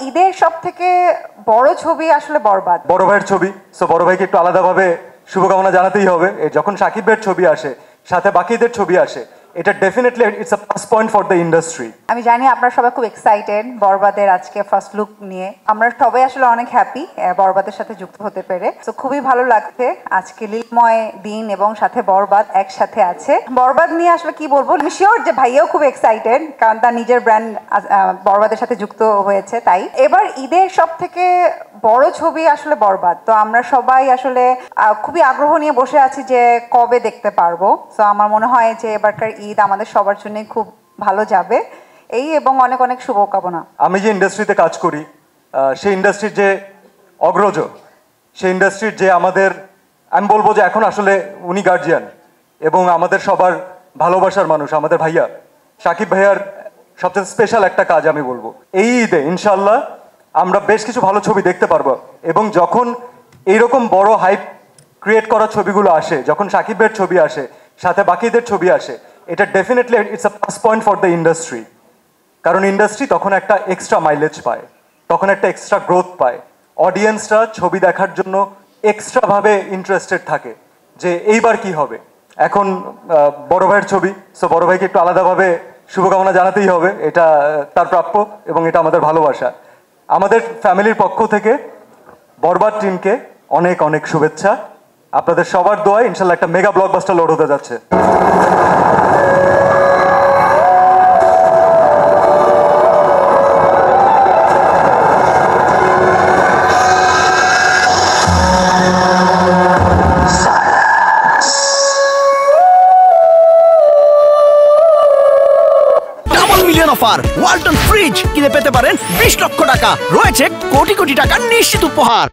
ঈদের সবথেকে বড় ছবি আসলে বরবাদ, বড় ভাইয়ের ছবি। সো বড় ভাইকে একটু আলাদাভাবে শুভকামনা জানাতেই হবে। যখন শাকিব ভাইয়ের ছবি আসে সাথে বাকিদের ছবি আসে, এটা definitely it's a plus point for the industry. আমি জানি আপনারা সবাই খুব এক্সাইটেড বরবাদের আজকে ফার্স্ট লুক নিয়ে। আমরা সবাই আসলে অনেক হ্যাপি বরবাদের সাথে যুক্ত হতে পেরে। তো খুবই ভালো লাগছে আজকে লীলময় দিন এবং সাথে বরবাদ একসাথে আছে। বরবাদ নিয়ে আসলে কি বলবো, আমি শিওর যে ভাইয়াও খুব এক্সাইটেড, কারণ তার নিজের ব্র্যান্ড বরবাদের সাথে যুক্ত হয়েছে। তাই এবার ঈদের সবথেকে বড় ছবি আসলে বরবাদ। তো আমরা সবাই আসলে খুবই আগ্রহ নিয়ে বসে আছি যে কবে দেখতে পারবো। তো আমার মনে হয় যে এবারকার ঈদ আমাদের সবার জন্য খুব ভালো যাবে এই, এবং অনেক অনেক শুভকামনা। আমি যে ইন্ডাস্ট্রিতে কাজ করি সেই ইন্ডাস্ট্রির যে অগ্রজ, সেই ইন্ডাস্ট্রির যে আমাদের, আমি বলবো যে এখন আসলে উনি গার্জিয়ান এবং আমাদের সবার ভালোবাসার মানুষ, আমাদের ভাইয়া শাকিব ভাইয়ার সবচেয়ে স্পেশাল একটা কাজ আমি বলবো, এই ঈদে ইনশাল্লাহ আমরা বেশ কিছু ভালো ছবি দেখতে পারবো। এবং যখন এইরকম বড় হাইপ ক্রিয়েট করা ছবিগুলো আসে, যখন শাকিব ভাইয়ের ছবি আসে সাথে বাকিদের ছবি আসে, এটা definitely it's a plus point for the industry. কারণ ইন্ডাস্ট্রি তখন একটা এক্সট্রা মাইলেজ পায়, তখন একটা এক্সট্রা গ্রোথ পায়। অডিয়েন্সরা ছবি দেখার জন্য এক্সট্রাভাবে ইন্টারেস্টেড থাকে যে এইবার কি হবে। এখন বড় ভাইয়ের ছবি, সো বড় ভাইকে একটু আলাদাভাবে শুভকামনা জানাতেই হবে। এটা তার প্রাপ্য এবং এটা আমাদের ভালোবাসা। আমাদের ফ্যামিলির পক্ষ থেকে বরবাদ টিমকে অনেক অনেক শুভেচ্ছা। আপনাদের সবার দোয়ায় ইনশাল্লাহ একটা মেগা ব্লকবাস্টার লোড হতে যাচ্ছে। অফার ওয়ালটন ফ্রিজ কিনে পেতে পারেন 20 লক্ষ টাকা, রয়েছে কোটি কোটি টাকার নিশ্চিত উপহার।